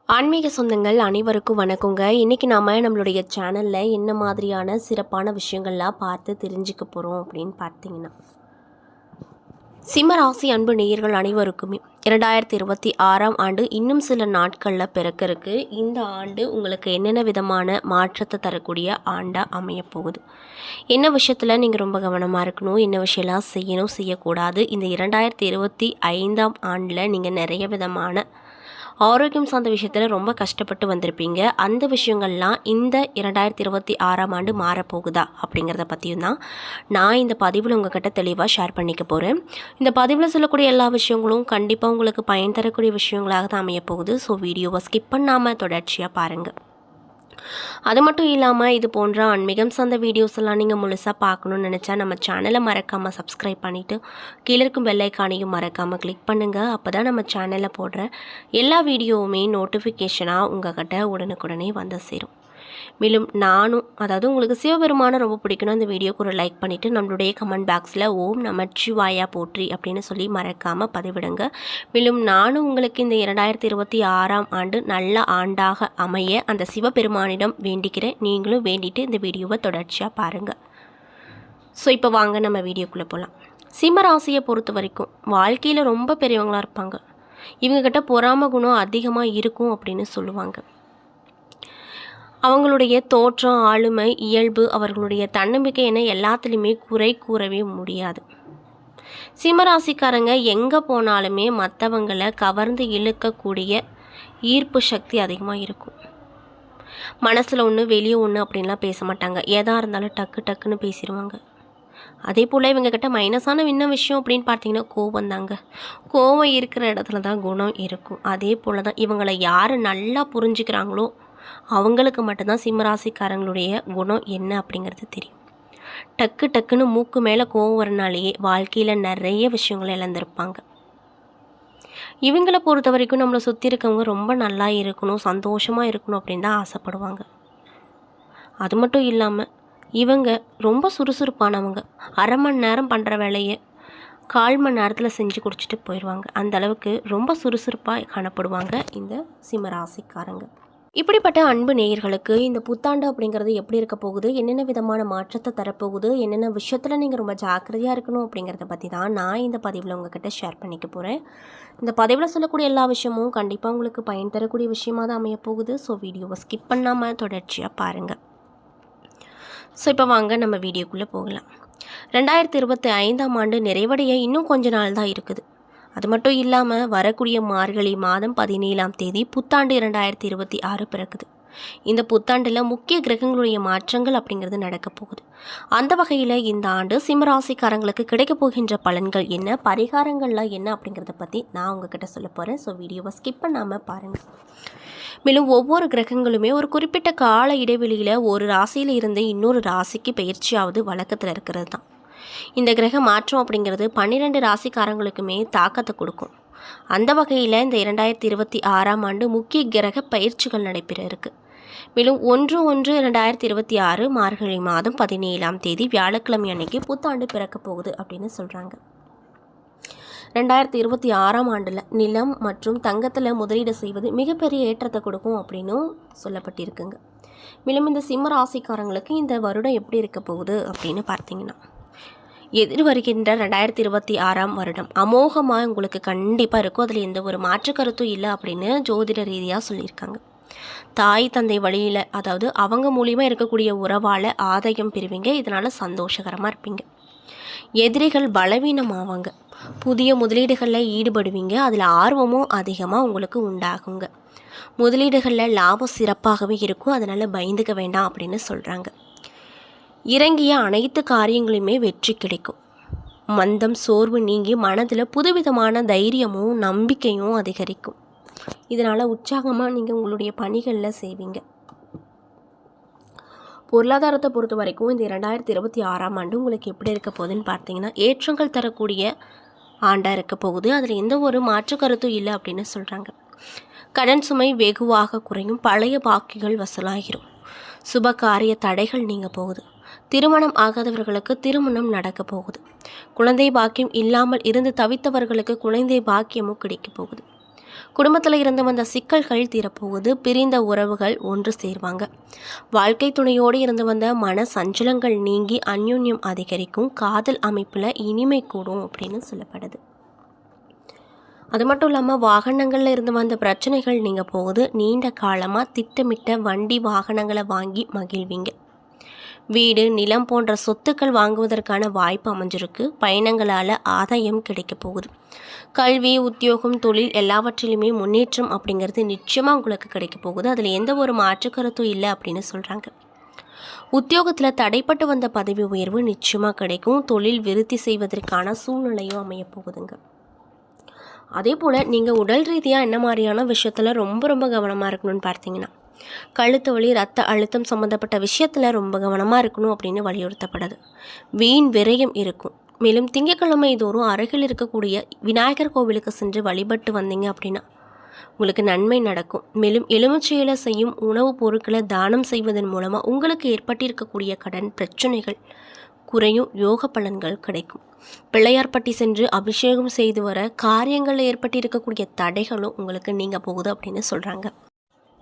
ஆன்மீக சொந்தங்கள் அனைவருக்கும் வணக்கங்க. இன்றைக்கி நாம் நம்மளுடைய சேனலில் என்ன மாதிரியான சிறப்பான விஷயங்கள்லாம் பார்த்து தெரிஞ்சுக்க போகிறோம் அப்படின்னு பார்த்தீங்கன்னா, சிம்மராசி அன்பு நேயர்கள் அனைவருக்குமே 2026ஆம் ஆண்டு இன்னும் சில நாட்களில் பிறக்கருக்கு. இந்த ஆண்டு உங்களுக்கு என்னென்ன விதமான மாற்றத்தை தரக்கூடிய ஆண்டாக அமையப்போகுது, என்ன விஷயத்தில் நீங்கள் ரொம்ப கவனமாக இருக்கணும், என்ன விஷயம்லாம் செய்யணும் செய்யக்கூடாது, இந்த 2025ஆம் ஆண்டில் நீங்கள் நிறைய விதமான ஆரோக்கியம் சார்ந்த விஷயத்தில் ரொம்ப கஷ்டப்பட்டு வந்திருப்பீங்க. அந்த விஷயங்கள்லாம் இந்த 2026ஆம் ஆண்டு மாறப்போகுதா அப்படிங்கிறத பற்றியும் தான் நான் இந்த பதிவில் உங்கள்கிட்ட தெளிவாக ஷேர் பண்ணிக்க போகிறேன். இந்த பதிவில் சொல்லக்கூடிய எல்லா விஷயங்களும் கண்டிப்பாக உங்களுக்கு பயன் தரக்கூடிய விஷயங்களாக தான் அமையப்போகுது. ஸோ வீடியோவை ஸ்கிப் பண்ணாமல் தொடர்ச்சியாக பாருங்கள். அது மட்டும் இல்லாமல் இது போன்ற ஆன்மீகம் சார்ந்த வீடியோஸ் எல்லாம் நீங்கள் முழுசாக பார்க்கணுன்னு நினச்சா நம்ம சேனலை மறக்காமல் சப்ஸ்கிரைப் பண்ணிவிட்டு கீழே இருக்கும் பெல் ஐக்கானையும் மறக்காமல் கிளிக் பண்ணுங்கள். அப்போ தான் நம்ம சேனலில் போடுற எல்லா வீடியோவுமே நோட்டிஃபிகேஷனாக உங்கள்கிட்ட உடனுக்குடனே வந்து சேரும். மேலும் நானும், அதாவது உங்களுக்கு சிவபெருமானை ரொம்ப பிடிக்கணும், அந்த வீடியோக்கு ஒரு லைக் பண்ணிவிட்டு நம்மளுடைய கமெண்ட் பாக்ஸில் ஓம் நமச்சிவாயா போற்றி அப்படின்னு சொல்லி மறக்காமல் பதிவிடுங்க. மேலும் நானும் உங்களுக்கு இந்த 2026ஆம் ஆண்டு நல்ல ஆண்டாக அமைய அந்த சிவபெருமானிடம் வேண்டிக்கிறேன். நீங்களும் வேண்டிட்டு இந்த வீடியோவை தொடர்ச்சியாக பாருங்கள். ஸோ இப்போ வாங்க நம்ம வீடியோக்குள்ளே போகலாம். சிம்மராசியை பொறுத்த வரைக்கும் வாழ்க்கையில் ரொம்ப பெரியவங்களாக இருப்பாங்க. இவங்கக்கிட்ட பொறாம குணம் அதிகமாக இருக்கும் அப்படின்னு சொல்லுவாங்க. அவங்களுடைய தோற்றம், ஆளுமை, இயல்பு, அவர்களுடைய தன்னம்பிக்கை என எல்லாத்துலேயுமே குறை கூறவே முடியாது. சிம்மராசிக்காரங்க எங்கே போனாலுமே மற்றவங்களை கவர்ந்து இழுக்கக்கூடிய ஈர்ப்பு சக்தி அதிகமாக இருக்கும். மனசில் ஒன்று வெளியே ஒன்று அப்படின்லாம் பேச மாட்டாங்க. எதாக இருந்தாலும் டக்கு டக்குன்னு பேசிடுவாங்க. அதே போல் இவங்கக்கிட்ட மைனஸான என்ன விஷயம் அப்படின்னு பார்த்தீங்கன்னா கோபம் தாங்க. கோபம் இருக்கிற இடத்துல தான் குணம் இருக்கும். அதே போல் தான் இவங்களை யார் நல்லா புரிஞ்சுக்கிறாங்களோ அவங்களுக்கு மட்டும்தான் சிம்மராசிக்காரங்களுடைய குணம் என்ன அப்படிங்கிறது தெரியும். டக்கு டக்குன்னு மூக்கு மேலே கோவம் வரனாலேயே வாழ்க்கையில் நிறைய விஷயங்களை இழந்திருப்பாங்க. இவங்களை பொறுத்த வரைக்கும் நம்மளை சுற்றி இருக்கவங்க ரொம்ப நல்லா இருக்கணும், சந்தோஷமாக இருக்கணும் அப்படின்னு தான் ஆசைப்படுவாங்க. அது மட்டும் இல்லாமல் இவங்க ரொம்ப சுறுசுறுப்பானவங்க. அரை மணி நேரம் பண்ணுற வேலையை 1/4 மணி நேரத்தில் செஞ்சு குடிச்சிட்டு போயிடுவாங்க. அந்த அளவுக்கு ரொம்ப சுறுசுறுப்பாக காணப்படுவாங்க இந்த சிம்மராசிக்காரங்க. இப்படிப்பட்ட அன்பு நேயர்களுக்கு இந்த புத்தாண்டு அப்படிங்கிறது எப்படி இருக்க போகுது, என்னென்ன விதமான மாற்றத்தை தரப்போகுது, என்னென்ன விஷயத்தில் நீங்கள் ரொம்ப ஜாக்கிரதையாக இருக்கணும் அப்படிங்கிறத பற்றி தான் நான் இந்த பதிவில் உங்ககிட்ட ஷேர் பண்ணிக்க போகிறேன். இந்த பதிவில் சொல்லக்கூடிய எல்லா விஷயமும் கண்டிப்பாக உங்களுக்கு பயன் தரக்கூடிய விஷயமாக தான் அமையப்போகுது. ஸோ வீடியோவை ஸ்கிப் பண்ணாமல் தொடர்ச்சியாக பாருங்கள். ஸோ இப்போ வாங்க நம்ம வீடியோக்குள்ளே போகலாம். 2025ஆம் ஆண்டு நிறைவடைய இன்னும் கொஞ்ச நாள் தான் இருக்குது. அது மட்டும் இல்லாமல் வரக்கூடிய மார்கழி மாதம் 17ஆம் தேதி புத்தாண்டு 2026 பிறக்குது. இந்த புத்தாண்டில் முக்கிய கிரகங்களுடைய மாற்றங்கள் அப்படிங்கிறது நடக்க போகுது. அந்த வகையில் இந்த ஆண்டு சிம்மராசிக்காரங்களுக்கு கிடைக்க போகின்ற பலன்கள் என்ன, பரிகாரங்கள்லாம் என்ன அப்படிங்கிறத பற்றி நான் உங்ககிட்ட சொல்ல போகிறேன். ஸோ வீடியோவை ஸ்கிப் பண்ணாமல் பாருங்கள். மேலும் ஒவ்வொரு கிரகங்களுமே ஒரு குறிப்பிட்ட கால இடைவெளியில் ஒரு ராசியில் இருந்து இன்னொரு ராசிக்கு பயிற்சியாவது வழக்கத்தில் இருக்கிறது தான். இந்த கிரக மாற்றம் அப்படிங்கிறது 12 ராசிக்காரங்களுக்குமே தாக்கத்தை கொடுக்கும். அந்த வகையில் இந்த 2026ஆம் ஆண்டு முக்கிய கிரக பயிற்சிகள் நடைபெற இருக்கு. மேலும் 1/1/2026 மார்கழி மாதம் 17ஆம் தேதி வியாழக்கிழமை அன்னைக்கு புத்தாண்டு பிறக்க போகுது அப்படின்னு சொல்கிறாங்க. 2026ஆம் ஆண்டில் நிலம் மற்றும் தங்கத்தில் முதலீடு செய்வது மிகப்பெரிய ஏற்றத்தை கொடுக்கும் அப்படின்னும் சொல்லப்பட்டிருக்குங்க. மேலும் இந்த சிம்ம ராசிக்காரங்களுக்கு இந்த வருடம் எப்படி இருக்க போகுது அப்படின்னு பார்த்தீங்கன்னா, எதிர் வருகின்ற 2026ஆம் வருடம் அமோகமாக உங்களுக்கு கண்டிப்பாக இருக்கும். அதில் எந்த ஒரு மாற்று கருத்தும் இல்லை அப்படின்னு ஜோதிட ரீதியாக சொல்லியிருக்காங்க. தாய் தந்தை வழியில், அதாவது அவங்க மூலியமாக இருக்கக்கூடிய உறவால் ஆதாயம் பெறுவீங்க. இதனால் சந்தோஷகரமாக இருப்பீங்க. எதிரிகள் பலவீனமாவாங்க. புதிய முதலீடுகளில் ஈடுபடுவீங்க. அதில் ஆர்வமும் அதிகமாக உங்களுக்கு உண்டாகுங்க. முதலீடுகளில் லாபம் சிறப்பாகவே இருக்கும். அதனால் பயந்துக்க வேண்டாம் அப்படின்னு சொல்கிறாங்க. இறங்கிய அனைத்து காரியங்களுமே வெற்றி கிடைக்கும். மந்தம் சோர்வு நீங்கி மனதில் புதுவிதமான தைரியமும் நம்பிக்கையும் அதிகரிக்கும். இதனால் உற்சாகமாக நீங்கள் உங்களுடைய பணிகளில் செய்வீங்க. பொருளாதாரத்தை பொறுத்த வரைக்கும் இந்த 2026ஆம் ஆண்டு உங்களுக்கு எப்படி இருக்க போகுதுன்னு பார்த்தீங்கன்னா, ஏற்றங்கள் தரக்கூடிய ஆண்டாக இருக்க போகுது. அதில் எந்த ஒரு மாற்று கருத்தும் இல்லை அப்படின்னு சொல்கிறாங்க. கடன் சுமை வெகுவாக குறையும். பழைய பாக்கிகள் வசூலாகிரும். சுப காரிய தடைகள் நீங்க போகுது. திருமணம் ஆகாதவர்களுக்கு திருமணம் நடக்க போகுது. குழந்தை பாக்கியம் இல்லாமல் இருந்து தவித்தவர்களுக்கு குழந்தை பாக்கியமும் கிடைக்க போகுது. குடும்பத்தில் இருந்து வந்த சிக்கல்கள் தீரப்போகுது. பிரிந்த உறவுகள் ஒன்று சேர்வாங்க. வாழ்க்கை துணையோடு இருந்து வந்த மன சஞ்சலங்கள் நீங்கி அந்யோன்யம் அதிகரிக்கும். காதல் அமைப்பில் இனிமை கூடும் அப்படின்னு சொல்லப்படுது. அது மட்டும் இல்லாமல் வாகனங்களில் இருந்து வந்த பிரச்சனைகள் நீங்கள் போகுது. நீண்ட காலமாக திட்டமிட்ட வண்டி வாகனங்களை வாங்கி மகிழ்வீங்க. வீடு நிலம் போன்ற சொத்துக்கள் வாங்குவதற்கான வாய்ப்பு அமைஞ்சிருக்கு. பயணங்களால் ஆதாயம் கிடைக்க போகுது. கல்வி உத்தியோகம் தொழில் எல்லாவற்றிலுமே முன்னேற்றம் அப்படிங்கிறது நிச்சயமாக உங்களுக்கு கிடைக்க போகுது. அதில் எந்த ஒரு மாற்று கருத்தும் இல்லை அப்படின்னு சொல்கிறாங்க. உத்தியோகத்தில் தடைப்பட்டு வந்த பதவி உயர்வு நிச்சயமாக கிடைக்கும். தொழில் விருத்தி செய்வதற்கான சூழ்நிலையும் அமைய போகுதுங்க. அதே போல் நீங்கள் உடல் ரீதியாக என்ன மாதிரியான விஷயத்தில் ரொம்ப கவனமாக இருக்கணும்னு பார்த்தீங்கன்னா, கழுத்து வலி ரத்த அழுத்தம் சம்மந்தப்பட்ட விஷயத்தில் ரொம்ப கவனமாக இருக்கணும் அப்படின்னு வலியுறுத்தப்படுது. வீண் விரயம் இருக்கும். மேலும் திங்கட்கிழமை தோறும் அருகில் இருக்கக்கூடிய விநாயகர் கோவிலுக்கு சென்று வழிபட்டு வந்தீங்க அப்படின்னா உங்களுக்கு நன்மை நடக்கும். மேலும் எலுமிச்சையில் செய்யும் உணவுப் பொருட்களை தானம் செய்வதன் மூலமாக உங்களுக்கு ஏற்பட்டிருக்கக்கூடிய கடன் பிரச்சனைகள் குறையும். யோக பலன்கள் கிடைக்கும். பிள்ளையார்பட்டி சென்று அபிஷேகம் செய்து வர காரியங்களில் ஏற்பட்டிருக்கக்கூடிய தடைகளும் உங்களுக்கு நீங்க போகுது அப்படின்னு சொல்கிறாங்க.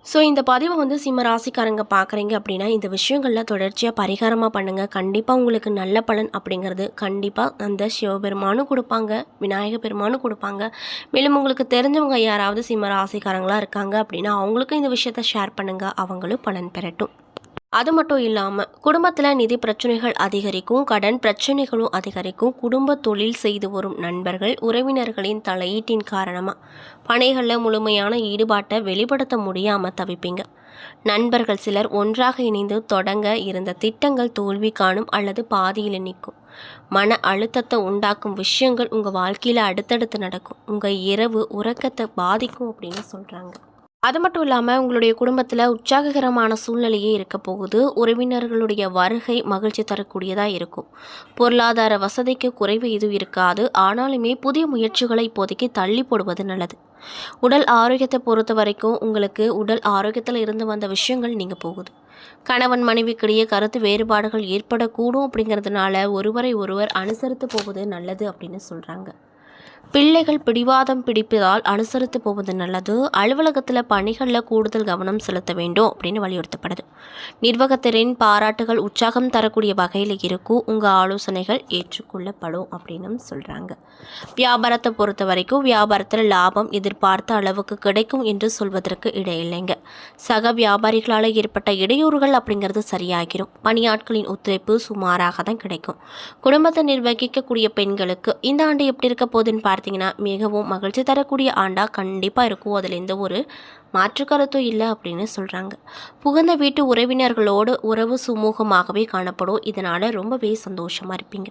ஸோ இந்த பதிவை சிம்ம ராசிக்காரங்க பார்க்குறீங்க அப்படின்னா இந்த விஷயங்களில் தொடர்ச்சியாக பரிகாரமாக பண்ணுங்கள். கண்டிப்பாக உங்களுக்கு நல்ல பலன் அப்படிங்கிறது கண்டிப்பாக அந்த சிவபெருமானும் கொடுப்பாங்க, விநாயகர் பெருமானும் கொடுப்பாங்க. மேலும் உங்களுக்கு தெரிஞ்சவங்க யாராவது சிம்ம ராசிக்காரங்களாக இருக்காங்க அப்படின்னா அவங்களுக்கும் இந்த விஷயத்தை ஷேர் பண்ணுங்கள், அவங்களும் பலன் பெறட்டும். அது மட்டும் இல்லாமல் குடும்பத்தில் நிதி பிரச்சனைகள் அதிகரிக்கும். கடன் பிரச்சனைகளும் அதிகரிக்கும். குடும்ப தொழில் செய்து வரும் நண்பர்கள் உறவினர்களின் தலையீட்டின் காரணமாக பணிகளில் முழுமையான ஈடுபாட்டை வெளிப்படுத்த முடியாமல் தவிப்பீங்க. நண்பர்கள் சிலர் ஒன்றாக இணைந்து தொடங்க இருந்த திட்டங்கள் தோல்வி காணும் அல்லது பாதியில் நிற்கும். மன அழுத்தத்தை உண்டாக்கும் விஷயங்கள் உங்கள் வாழ்க்கையில் அடுத்தடுத்து நடக்கும். உங்கள் இரவு உறக்கத்தை பாதிக்கும் அப்படின்னு சொல்கிறாங்க. அது மட்டும் இல்லாமல் உங்களுடைய குடும்பத்தில் உற்சாககரமான சூழ்நிலையே இருக்க போகுது. உறவினர்களுடைய வருகை மகிழ்ச்சி தரக்கூடியதாக இருக்கும். பொருளாதார வசதிக்கு குறைவு எதுவும் இருக்காது. ஆனாலுமே புதிய முயற்சிகளை இப்போதைக்கு தள்ளி போடுவது நல்லது. உடல் ஆரோக்கியத்தை பொறுத்த வரைக்கும் உங்களுக்கு உடல் ஆரோக்கியத்தில் இருந்து வந்த விஷயங்கள் நீங்கள் போகுது. கணவன் மனைவிக்கிடையே கருத்து வேறுபாடுகள் ஏற்படக்கூடும். அப்படிங்கிறதுனால ஒருவரை ஒருவர் அனுசரித்து போவது நல்லது அப்படின்னு சொல்கிறாங்க. பிள்ளைகள் பிடிவாதம் பிடிப்பதால் அனுசரித்து போவது நல்லது. அலுவலகத்தில் பணிகளில் கூடுதல் கவனம் செலுத்த வேண்டும் அப்படின்னு வலியுறுத்தப்படுது. நிர்வாகத்தின் பாராட்டுகள் உற்சாகம் தரக்கூடிய வகையில் இருக்கும். உங்கள் ஆலோசனைகள் ஏற்றுக்கொள்ளப்படும் அப்படின்னு சொல்கிறாங்க. வியாபாரத்தை பொறுத்த வரைக்கும் வியாபாரத்தில் லாபம் எதிர்பார்த்த அளவுக்கு கிடைக்கும் என்று சொல்வதற்கு இடையில்லைங்க. சக வியாபாரிகளால் ஏற்பட்ட இடையூறுகள் அப்படிங்கிறது சரியாகிரும். பணியாட்களின் ஒத்துழைப்பு சுமாராக தான் கிடைக்கும். குடும்பத்தை நிர்வகிக்கக்கூடிய பெண்களுக்கு இந்த ஆண்டு எப்படி இருக்க போகுதுன்னு பார்த்தீங்கன்னா மிகவும் மகிழ்ச்சி தரக்கூடிய ஆண்டாக கண்டிப்பாக இருக்கும். அதில் எந்த ஒரு மாற்று கருத்தும் இல்லை அப்படின்னு சொல்கிறாங்க. புகுந்த வீட்டு உறவினர்களோடு உறவு சுமூகமாகவே காணப்படும். இதனால் ரொம்பவே சந்தோஷமாக இருப்பீங்க.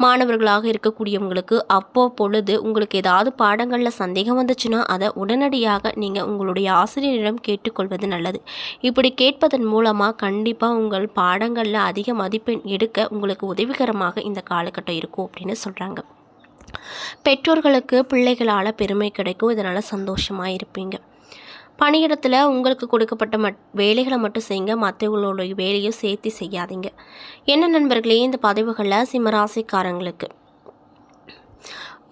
மாணவர்களாக இருக்கக்கூடியவங்களுக்கு பொழுது உங்களுக்கு ஏதாவது பாடங்களில் சந்தேகம் வந்துச்சுன்னா அதை உடனடியாக நீங்கள் உங்களுடைய ஆசிரியரிடம் கேட்டுக்கொள்வது நல்லது. இப்படி கேட்பதன் மூலமாக கண்டிப்பாக உங்கள் பாடங்களில் அதிக மதிப்பெண் எடுக்க உங்களுக்கு உதவிகரமாக இந்த காலகட்டம் இருக்கும் அப்படின்னு சொல்கிறாங்க. பெற்றோர்களுக்கு பிள்ளைகளால் பெருமை கிடைக்கும். இதனால் சந்தோஷமாக இருப்பீங்க. பணியிடத்தில் உங்களுக்கு கொடுக்கப்பட்ட வேலைகளை மட்டும் செய்யுங்க. மற்றவங்களுடைய வேலையை சேர்த்து செய்யாதீங்க. என்ன நண்பர்களே, இந்த பதிவுகளில் சிம்மராசிக்காரங்களுக்கு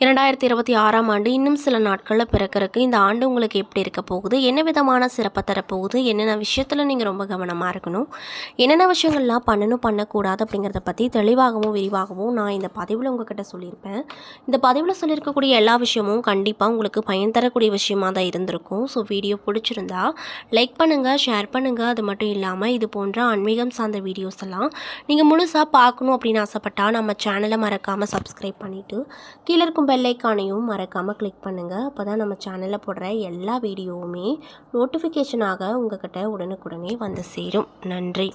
2026ஆம் ஆண்டு இன்னும் சில நாட்களில் பிறக்கிறதுக்கு இந்த ஆண்டு உங்களுக்கு எப்படி இருக்க போகுது, என்ன விதமான சிறப்பை தரப்போகுது, என்னென்ன விஷயத்தில் நீங்கள் ரொம்ப கவனமாக இருக்கணும், என்னென்ன விஷயங்கள்லாம் பண்ணக்கூடாது அப்படிங்கிறத பற்றி தெளிவாகவும் விரிவாகவும் நான் இந்த பதிவில் உங்ககிட்ட சொல்லியிருப்பேன். இந்த பதிவில் சொல்லியிருக்கக்கூடிய எல்லா விஷயமும் கண்டிப்பாக உங்களுக்கு பயன் தரக்கூடிய விஷயமாக தான் இருந்திருக்கும். ஸோ வீடியோ பிடிச்சிருந்தா லைக் பண்ணுங்கள், ஷேர் பண்ணுங்கள். அது மட்டும் இல்லாமல் இது போன்ற ஆன்மீகம் சார்ந்த வீடியோஸ் எல்லாம் நீங்கள் முழுசாக பார்க்கணும் அப்படின்னு ஆசைப்பட்டால் நம்ம சேனலை மறக்காமல் சப்ஸ்கிரைப் பண்ணிவிட்டு கீழே இருக்கும் பெல் ஐக்கானையும் மறக்காமல் கிளிக் பண்ணுங்கள். அப்போ தான் நம்ம சேனலில் போடுற எல்லா வீடியோவுமே நோட்டிஃபிகேஷனாக உங்கள்கிட்ட உடனுக்குடனே வந்து சேரும். நன்றி.